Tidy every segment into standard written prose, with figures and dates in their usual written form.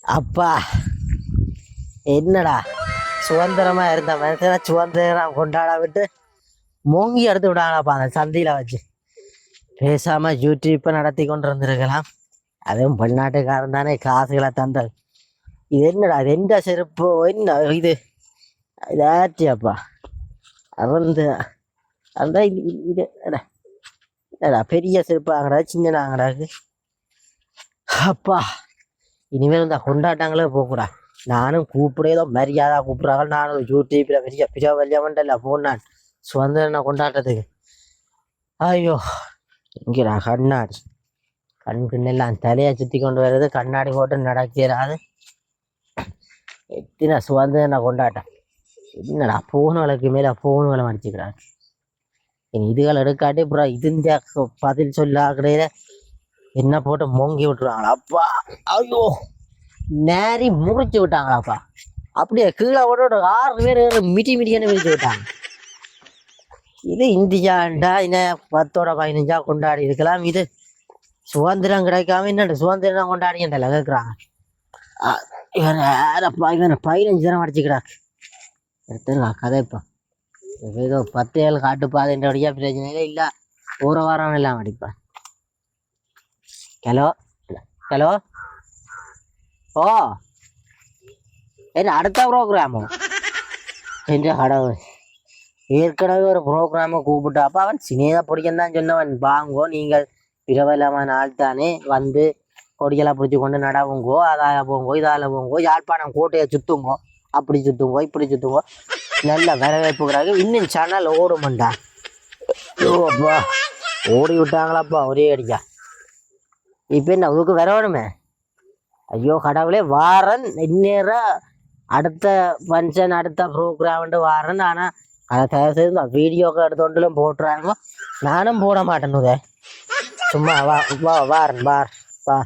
அப்பா என்னடா சுதந்திரமா இருந்த மனுஷன சுதந்திரம் கொண்டாட விட்டு மோங்கி எடுத்து விடாங்களாப்பா அந்த சந்தியில வச்சு. பேசாம யூடியூப்பை நடத்தி கொண்டு இருந்திருக்கலாம். அதுவும் வெளிநாட்டுக்காரன் தானே காசுகளை தந்தது. இது என்னடா இது எந்த செருப்பு என்ன இது இதாச்சியாப்பா அறந்து அந்த இது என்னடா பெரிய செருப்பு ஆங்கடா சின்ன ஆங்கடாக்கு. அப்பா இனிமேல் இந்த கொண்டாட்டங்களே போகக்கூடா. நானும் கூப்பிடேதோ மரியாதை கூப்பிட்றாங்க. நானும் யூடியூப்ல பெரிய பெரிய வல்லியமண்டல போனான் சுதந்திரனை கொண்டாட்டத்துக்கு. ஐயோ இங்கடா கண்ணாடி கண்ணுன்னெல்லாம் தலையை சுற்றி கொண்டு வர்றது, கண்ணாடி போட்டு நடக்கிறாது. எத்தனை சுதந்திரனை கொண்டாட்டம். என்னடா போனுகளுக்கு மேலே போனுகளை மடிச்சுக்கிறாங்க. இதுகள் எடுக்காட்டி அப்புறம் இது இந்த பதில் சொல்ல கிடையாது என்ன போட்டு மோங்கி விட்டுருவாங்களா அப்பா. ஐயோ நேரி முறிச்சு விட்டாங்களாப்பா. அப்படியே கீழே விட 6 பேர் மிட்டி மிட்டின்னு விரிச்சு விட்டாங்க. இது இந்தியாண்டா இன்னும் 10-15 கொண்டாடி இருக்கலாம். இது சுதந்திரம் கிடைக்காம என்ன சுதந்திரம் கொண்டாடிண்டல கேட்குறாங்க. இவன் யாரப்பா இவன் 15 தினம் அடிச்சுக்கிறாக்கு. எடுத்துங்களா கதைப்பா ஏதோ 10 ஏழு காட்டுப்பாதுன்றபடியா பிரச்சனையே இல்லை. ஒரு வாரம் எல்லாம் அடிப்பான். ஹலோ ஹலோ ஓ என்ன அடுத்த ப்ரோக்ராமோ என்ற கடவுள். ஏற்கனவே ஒரு ப்ரோக்ராமை கூப்பிட்டாப்பா அவன் சினியா பிடிக்கன்னு தான் சொன்னவன். வாங்கோ நீங்கள் பிரபலமான ஆள் தானே வந்து கொடியெல்லாம் பிடிச்சி கொண்டு நடவுங்கோ அதால போங்கோ இதால போங்கோ யாழ்ப்பாணம் கோட்டையை சுற்றுங்கோ அப்படி சுற்றுங்கோ இப்படி சுற்றுங்கோ நல்ல வரவேற்புகிறாங்க. இன்னும் சேனல் ஓடுமண்டா. ஓப்பா ஓடி விட்டாங்களாப்பா ஒரே அடிக்கா. இப்போ என்ன அதுக்கு வரணுமே. ஐயோ கடவுளே வாரன் இந்நேரம் அடுத்த ஃபங்க்ஷன் அடுத்த ப்ரோக்ராம்ட்டு வாரன். ஆனால் அதை தயவு செய்து வீடியோக்கு எடுத்தோண்டிலும் போட்டுறாங்க. நானும் போட மாட்டேன்னுதே சும்மா வா வாரன் வார் வா.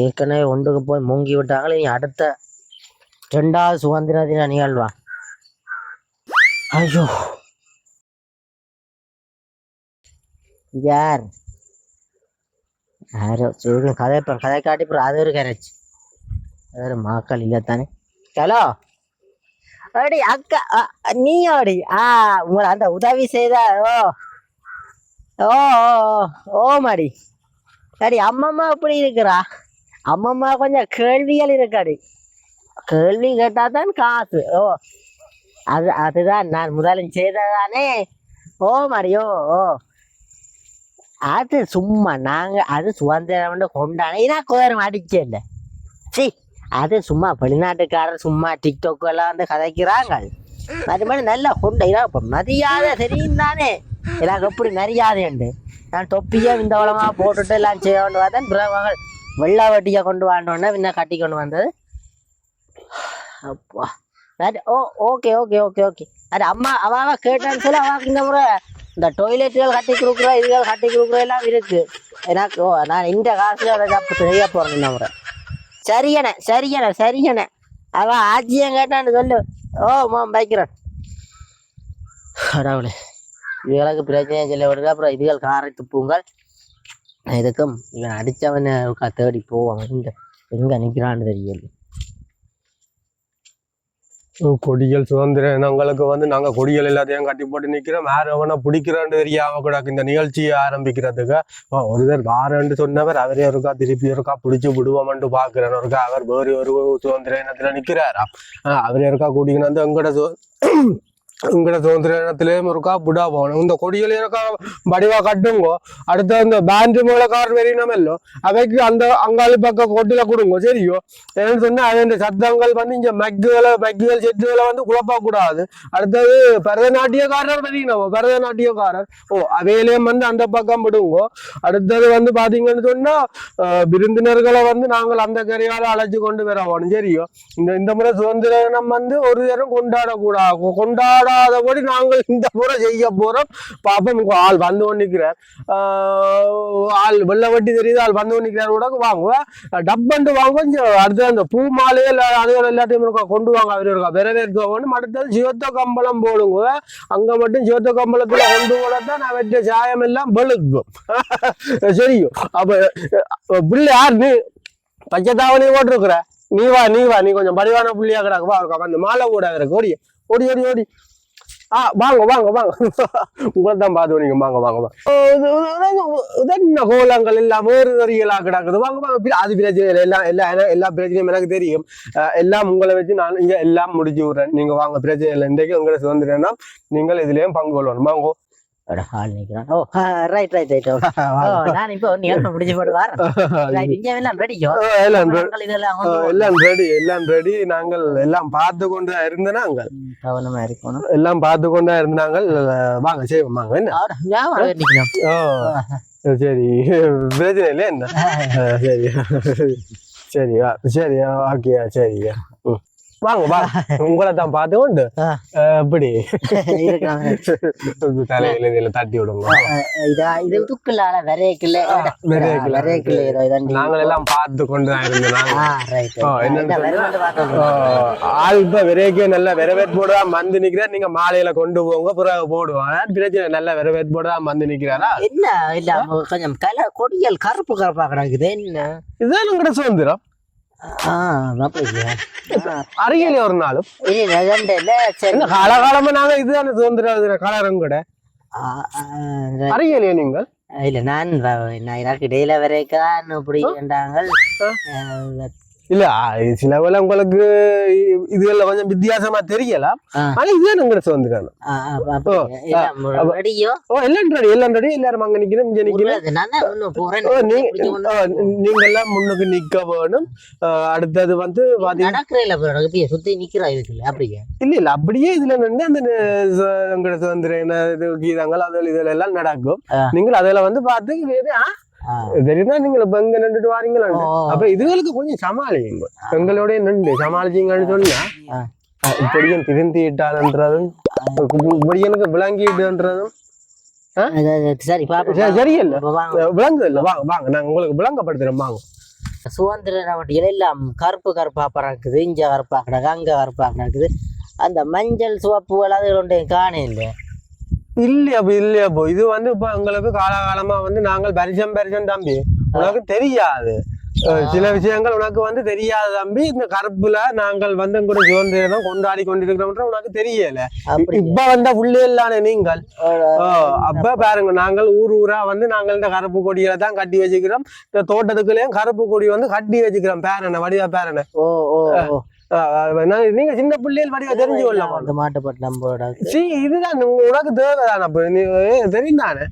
ஏற்கனவே ஒன்றுக்கு போய் மூங்கி விட்டாங்களே. நீ அடுத்த 2வது சுதந்திர தின நிகழ்வா. ஐயோ யார் யாரோ சரி கதைப்பேன் கதை காட்டி அப்புறம் அது ஒரு கரைச்சி அது மாக்கள் இல்லைத்தானே. ஹலோ அடி அக்கா நீ அடி உங்களை அந்த உதவி செய்த ஓ ஓ ஓ மாடி அடி அம்மம்மா எப்படி இருக்கிறா? அம்மம்மா கொஞ்சம் கேள்விகள் இருக்காடி. கேள்வி கேட்டால் தான் காசு. ஓ அதுதான் நான் முதலில் செய்ததானே. ஓ மாடியோ ஓ அது சும்மா நாங்கள் அது சுதந்திரம் கொண்டாட நான் கோரம் அடிச்சே இல்லை. சரி அது சும்மா வெளிநாட்டுக்காரர் சும்மா டிக்டாக் எல்லாம் வந்து கதைக்கிறாங்க. மறுபடியும் நல்லா கொண்ட இப்போ மரியாதை தெரியும் தானே. எனக்கு எப்படி மரியாதை உண்டு. நான் தொப்பியை இந்த உலகமாக போட்டுட்டு எல்லாம் செய்ய கொண்டு வந்தேன். பிறகு வெள்ளா வட்டியை கொண்டு வாண்டோன்னா பின்ன கட்டி கொண்டு வந்தது. அப்பா ஓ ஓகே ஓகே ஓகே ஓகே அது அம்மா அவ கேட்டான்னு சொல்லி அவாக்கு இந்த முறை இந்த டொய்லெட்டுகள் கட்டி கொடுக்குற இதுகள் கட்டி கொடுக்குற எல்லாம் இருக்கு. எனக்கு ஓ நான் இந்த காசுல அதை செய்ய போறேன் இந்த முறை. சரியண்ணே சரியண்ணே சரியண்ணே அவன் ஆச்சியம் கேட்டான்னு சொல்லு. ஓ வைக்கிறேன். கடவுளே இதுகளுக்கு பிரச்சனையை சொல்ல விடுங்க. அப்புறம் இதுகள் காரை துப்புங்கள். இதுக்கும் இவன் அடித்தவனை தேடி போவான். எங்கே நிற்கிறான்னு தெரியல. கொடிகள் சுதந்திர இனங்களுக்கு வந்து நாங்கள் கொடிகள் எல்லாத்தையும் கட்டி போட்டு நிற்கிறோம். யார் எவனா பிடிக்கிறான்னு தெரியாம கூட இந்த நிகழ்ச்சியை ஆரம்பிக்கிறதுக்கு ஒருத்தர் வாரன்னு சொன்னவர் அவரே இருக்கா திருப்பி இருக்கா பிடிச்சி விடுவோம்ட்டு பார்க்கிறேன். இருக்கா அவர் வேறு ஒரு சுதந்திர இனத்தில் நிற்கிறாரா. அவரே இருக்கா கூட்டிக்கின்னு வந்து எங்கட சுதந்திர இனத்திலேயும் இருக்கா புடா போகணும். இந்த கொடிகள் இருக்கா வடிவா கட்டுங்கோ. அடுத்த அந்த பேண்ட் மூலக்காரர் வெறினமல்லோ அவைக்கு அந்த அங்காளி பக்கம் கொட்டில கொடுங்கோ சரியோ. என்னன்னு சொன்னா அது இந்த சத்தங்கள் வந்து இங்க மெக்குகள் செட்டுகளை வந்து குழப்பக்கூடாது. அடுத்தது பரதநாட்டியக்காரர் வெறினவோ பரதநாட்டியக்காரர் அவையிலேயும் வந்து அந்த பக்கம் விடுங்கோ. அடுத்தது வந்து பாத்தீங்கன்னு சொன்னா விருந்தினர்களை வந்து நாங்கள் அந்த கரையால அழைச்சு கொண்டு வரவோம் சரியோ. இந்த முறை சுதந்திர தினம் வந்து ஒரு நேரம் கொண்டாடாதபடி நாங்கள் இந்த முறை செய்ய போறோம். பாப்போம். ஆள் வந்து கொண்டிருக்கிறார். ஆள் வெள்ள வட்டி தெரியுது. ஆள் வந்து கொண்டிருக்கிறார் கூட வாங்குவேன் டப்பண்டு வாங்க. அடுத்தது அந்த பூ மாலையே அதுகள் எல்லாத்தையும் இருக்கா கொண்டு வாங்க. அவர் இருக்கா வரவேற்கணும். அடுத்தது சிவத்த கம்பளம் போடுங்க. அங்க மட்டும் சிவத்த கம்பளத்துல கொண்டு போனதான் நான் வச்ச சாயம் எல்லாம் வெளுக்கும் சரியோ. அப்ப பிள்ளை யாரு பச்சை தாவணி போட்டுருக்குற நீ வா நீ கொஞ்சம் படிவான புள்ளியா கிடக்கு வா இருக்கா அந்த மாலை கூட இருக்கு ஓடி ஓடி ஓடி ஓடி வாங்க உங்களை தான் பார்த்து நீங்க வாங்க கோலங்கள் எல்லாம் வேறு வரிகளா கிடக்குது வாங்க அது பிரச்சனை இல்லை எல்லா பிரச்சனையும் எனக்கு தெரியும் எல்லாம் உங்களை வச்சு நான் இங்க எல்லாம் முடிச்சு விடுறேன் நீங்க வாங்க பிரச்சனை இல்லை இன்றைக்கு உங்களை சுதந்திரம்னா நீங்கள் இதுலயும் பங்கு கொள்ளணும் வாங்க ஆள் நிக்கிறான் ஓ ரைட் நான் இப்போ நீங்க முடிச்சு போட்டு வரேன் இங்க எல்லாம் ரெடியோ எல்லாம் ரெடி நாங்கள் எல்லாம் பார்த்து கொண்டு இருந்தாங்க கவனமா இருக்கணும் எல்லாம் பார்த்து கொண்டு இருந்தாங்க வாங்க செய்வோம் வாங்க என்ன சரி பிரச்சனை இல்லை என்ன சரி சரியா சரியா ஓகேயா சரியா வாங்க உங்களை தான் பார்த்து கொண்டு எப்படி தலையில இதுல தட்டி விடுங்க நாங்கள் எல்லாம் பார்த்து கொண்டுதான் இருந்தோம் ஆள் இப்ப விரைக்கே நல்ல விரவேட் போடுதான் வந்து நிக்கிறார் நீங்க மாலையில கொண்டு போங்க பிறகு போடுவாங்க பிரச்சனை நல்ல விரவேட் போடுதான் வந்து நிக்கிறாரா என்ன இல்ல கொஞ்சம் கொடியல் கருப்பு கருப்பா கிடக்குது என்ன இதுதான் உங்களோட சுதந்திரம் அறியல ஒரு நாளும் காலகாலமா நாங்க இதுதானே சுதந்திர கலரம் கூட அறியலையே நீங்கள் இல்ல நான் எனக்கு இடையில வரைக்கும் இப்படி கண்டாங்க இல்ல சில வேலை உங்களுக்கு இதுல கொஞ்சம் வித்தியாசமா தெரியலாம் ஆனா இதுதான் உங்களை சுதந்திரம் எல்லாம் ரெடி எல்லாரும் அங்க நிக்கணும் இங்க நிக்கணும் நீங்க எல்லாம் முன்னுக்கு நிக்க வேணும் அடுத்தது வந்து சுத்தி நிக்கிறா இருக்குல்ல அப்படியே இல்ல அப்படியே இதுல நின்று அந்த உங்களோட சுதந்திரம் கீதங்கள் அது இதுல எல்லாம் நடக்கும் நீங்கள் அதுல வந்து பார்த்து தெரியுதா நீங்க இங்க நின்றுட்டு வாரீங்களா அப்ப இதுகளுக்கு கொஞ்சம் சமாளிங்க எங்களோட நின்று சமாளிச்சீங்கன்னு சொன்னா இப்படியும் திருந்திட்டான்றதும் இப்படியனுக்கு விளங்கிட்டுன்றதும் சரியில்ல விளங்குது இல்ல வாங்க நாங்க உங்களுக்கு விளங்கப்படுத்துறோம் வாங்க சுதந்திர எல்லாம் கருப்பு கருப்பா பறக்குது இங்க கருப்பா கிடக்கு அங்க கருப்பா கிடக்குது அந்த மஞ்சள் சிவப்பு அதுகளுடைய காண இல்லை இல்லையாப்போ இது வந்து இப்ப எங்களுக்கு காலகாலமா வந்து நாங்கள் பரிசம் தம்பி உனக்கு தெரியாது சில விஷயங்கள் உனக்கு வந்து தெரியாது தம்பி இந்த கருப்புல நாங்கள் வந்து கூட சுதந்திரம் கொண்டாடி கொண்டிருக்கிறோம் உனக்கு தெரியல இப்ப வந்த புள்ளியல்லானே நீங்கள் அப்ப பாருங்க நாங்கள் ஊரா வந்து நாங்கள் இந்த கருப்பு கொடியில தான் கட்டி வச்சுக்கிறோம் இந்த தோட்டத்துக்குள்ளேயும் கருப்பு கொடி வந்து கட்டி வச்சுக்கிறோம் பேரனை வடிவா பேரனை நீங்க சின்ன பிள்ளைகள் வடிவா தெரிஞ்சு கொள்ளலாம் மாட்டுப்பட்டு நம்மளோட இதுதான் உனக்கு தேவைதான் அப்ப தெரியும் தானே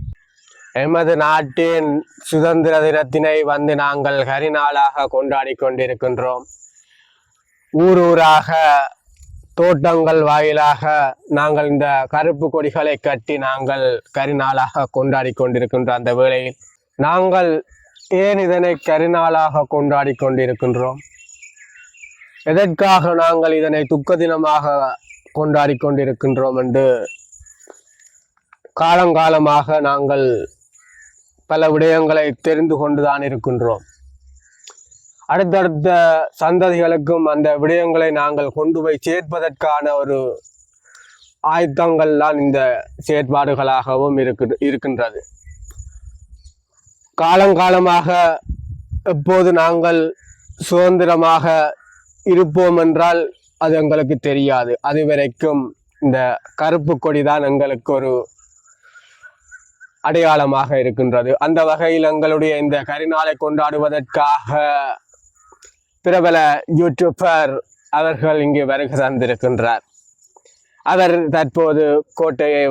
எமது நாட்டின் சுதந்திர தினத்தினை வந்து நாங்கள் கரிநாளாக கொண்டாடி கொண்டிருக்கின்றோம் ஊராக தோட்டங்கள் வாயிலாக நாங்கள் இந்த கருப்பு கொடிகளை கட்டி நாங்கள் கரிநாளாக கொண்டாடி கொண்டிருக்கின்றோம் அந்த வேளையில் நாங்கள் ஏன் இதனை கரிநாளாக கொண்டாடி கொண்டிருக்கின்றோம் எதற்காக நாங்கள் இதனை துக்க தினமாக கொண்டாடி கொண்டிருக்கின்றோம் என்று காலங்காலமாக நாங்கள் பல விடயங்களை தெரிந்து கொண்டுதான் இருக்கின்றோம் அடுத்தடுத்த சந்ததிகளுக்கும் அந்த விடயங்களை நாங்கள் கொண்டு போய் சேர்ப்பதற்கான ஒரு ஆயத்தங்கள் தான் இந்த செயற்பாடுகளாகவும் இருக்கின்றது காலங்காலமாக எப்போது நாங்கள் சுதந்திரமாக இருப்போம் என்றால் அது எங்களுக்கு தெரியாது அது வரைக்கும் இந்த கருப்பு கொடி தான் எங்களுக்கு ஒரு அடையாளமாக இருக்கின்றது அந்த வகையில் எங்களுடைய இந்த கரிநாளை கொண்டாடுவதற்காக பிரபல யூடியூபர் அவர்கள் இங்கே வருகை தந்திருக்கின்றார் அவர் தற்போது கோட்டையை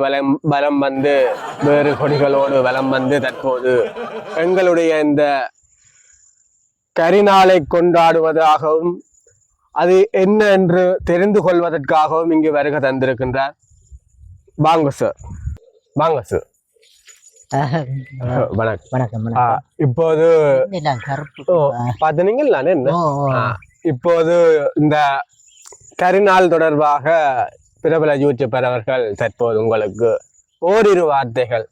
வலம் வந்து வேறு கொடிகளோடு வலம் வந்து தற்போது எங்களுடைய இந்த கரிநாளை கொண்டாடுவதாகவும் அது என்ன என்று தெரிந்து கொள்வதற்காகவும் இங்கு வருகை தந்திருக்கின்றார் வாங்க சார் வணக்கம் இப்போது பார்த்தீங்களா இப்போது இந்த கரிநாள் தொடர்பாக பிரபல யூடியூபர் அவர்கள் தற்போது உங்களுக்கு ஓரிரு வார்த்தைகள்.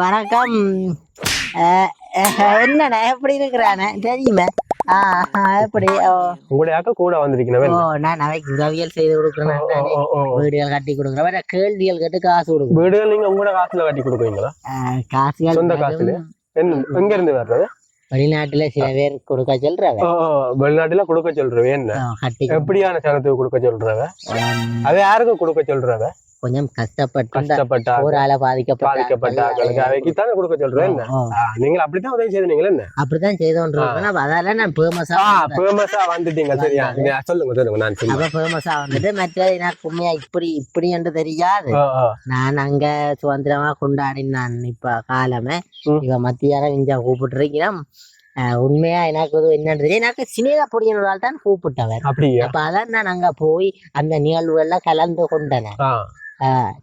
வணக்கம். என்னண்ணே எப்படி இருக்கிறானே தெரியுமே? எப்படி உங்களுடைய கூட வந்திருக்கேன். நான் அவைக்கு உதவியல் செய்து கொடுக்குறேன், வீடுகள் கட்டி கொடுக்குறேன், கேள்விகள் கேட்டு காசு கொடுக்குறேன். வீடுகள் நீங்க உங்களோட காசுல கட்டி கொடுக்குறீங்களா? காசுகள் சொந்த காசுல? எங்க இருந்து வர்றது? வெளிநாட்டுல சில பேர் கொடுக்க சொல்றவ வெளிநாட்டுல கொடுக்க சொல்றவ என்ன கட்டி எப்படியான சனத்துக்கு கொடுக்க சொல்றவ அவ யாருக்கு கொடுக்க சொல்றவ கொஞ்சம் கஷ்டப்பட்ட ஒரு ஆளை பாதிக்கப்பட்ட ஆட்களுக்கு அவைக்குத்தானே கொடுக்க சொல்றேன் என்ன நீங்க அப்படித்தான் உதவி செய்தீங்களா என்ன அப்படித்தான் செய்தோன்றேன் அதால நான் பேமஸா வந்துட்டீங்க சரியா சொல்லுங்க நான் அப்ப பேமஸா வந்துட்டு மற்ற எனக்கு உண்மையா இப்படி என்று தெரியாது நான் அங்க சுதந்திரமா கொண்டாடினான் இப்ப காலமே இவ மத்தியானம் இங்க கூப்பிட்டுருக்கிறோம் உண்மையா எனக்கு என்னன்னு தெரியும் எனக்கு சினேகா பொடியனோட தான் கூப்பிட்டவர் அப்ப அதான் நான் அங்க போய் அந்த நிகழ்வுகள்ல கலந்து கொண்டேன்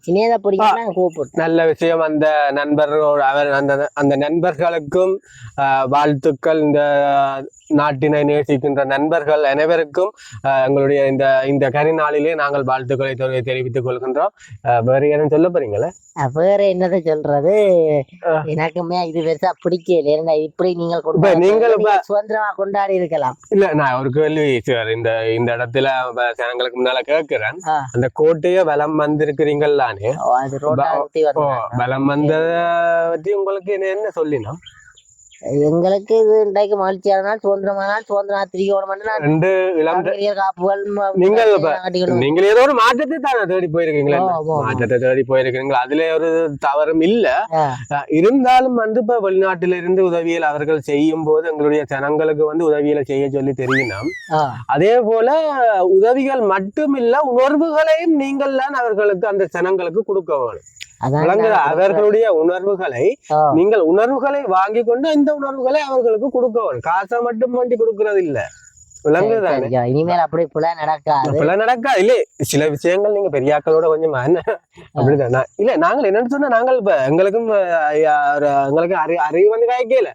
சினேகா பொடியன் கூப்பிட்டு நல்ல விஷயம் அந்த நண்பர்களோட அவர் அந்த நண்பர்களுக்கும் வாழ்த்துக்கள் இந்த நாட்டினை நேசிக்கின்ற நண்பர்கள் அனைவருக்கும் எங்களுடைய இந்த கரிநாளிலே நாங்கள் வாழ்த்துக்களை தெரிவித்துக் கொள்கின்றோம் வேற யாரும் சொல்ல போறீங்களா வேற என்னதை சொல்றது எனக்குமே இது பெருசா பிடிக்கல இப்படி நீங்கள் சுதந்திரமா கொண்டாடி இருக்கலாம் இல்ல நான் ஒரு கேள்வி சார் இந்த இடத்துல ஜனங்களுக்கு முன்னால கேட்கிறேன் அந்த கோட்டையை வலம் வந்திருக்கிறீங்களானே வலம் வந்ததை பற்றி உங்களுக்கு என்ன சொல்லினோம் எங்களுக்கு இது இன்றைக்கு மகிழ்ச்சியான நாள் சுதந்திரமான காப்புகள் நீங்கள் ஏதோ ஒரு மாற்றத்தை தானே தேடி போயிருக்கீங்களா மாற்றத்தை தேடி போயிருக்கீங்களா அதுல ஒரு தவறும் இல்ல இருந்தாலும் இப்ப வெளிநாட்டில இருந்து உதவியல் அவர்கள் செய்யும் போது எங்களுடைய ஜனங்களுக்கு உதவியலை செய்ய சொல்லி தெரியணும் அதே போல உதவிகள் மட்டும் இல்ல உணர்வுகளையும் நீங்கள் தான் அவர்களுக்கு அந்த ஜனங்களுக்கு கொடுக்க வேணும் அவர்களுடைய உணர்வுகளை நீங்கள் உணர்வுகளை வாங்கி கொண்டு இந்த உணர்வுகளை அவர்களுக்கு கொடுக்க காசை மட்டும் வண்டி கொடுக்கறது இல்ல விளங்குதானே இனிமேல் அப்படி நடக்காது இல்ல சில விஷயங்கள் நீங்க பெரியாக்களோட கொஞ்சம் அப்படிதான் இல்ல நாங்கள் என்னன்னு சொன்னா நாங்கள் இப்ப எங்களுக்கும் அறிவு காய்க்கல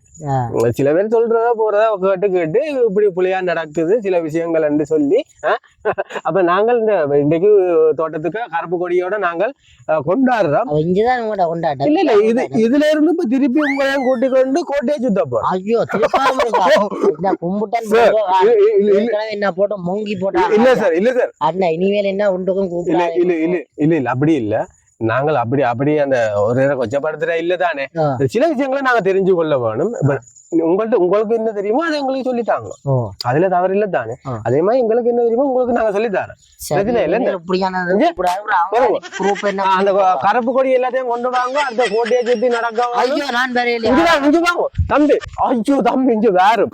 சில பேர் சொல்றதா போறதா கேட்டு இப்படி புள்ளையா நடக்குது சில விஷயங்கள் என்று சொல்லி அப்ப நாங்கள் இந்த இன்றைக்கு தோட்டத்துக்கு கருப்பு கொடியோட நாங்கள் கொண்டாடுறோம் இல்ல இல்ல இதுல இருந்து இப்ப திருப்பி உங்களையும் கூட்டிக் கொண்டு கோட்டையை சுத்த போறோம் ஐயோ என்ன போட்டு மூங்கி போட்டா இல்ல சார் இல்ல சார் அண்ணா இனிமேல் என்ன உண்டுக்கும் இல்ல அப்படி இல்ல நாங்கள் அப்படி அந்த ஒரு கொச்சப்படுத்துற இல்லதானே சில விஷயங்களை நாங்க தெரிஞ்சு கொள்ள வேணும் உங்களுக்கு என்ன தெரியுமோ அதை எங்களுக்கு சொல்லித்தாங்க அதுல தவறு இல்ல தானே அதே மாதிரி எங்களுக்கு என்ன தெரியுமோ உங்களுக்கு நாங்க சொல்லித்தாரோம் அந்த கருப்பு கொடி எல்லாத்தையும் கொண்டு வாங்க அந்த கோட்டையை சுத்தி நடக்க தம்பி ஐயோ தம்பி இங்க வேற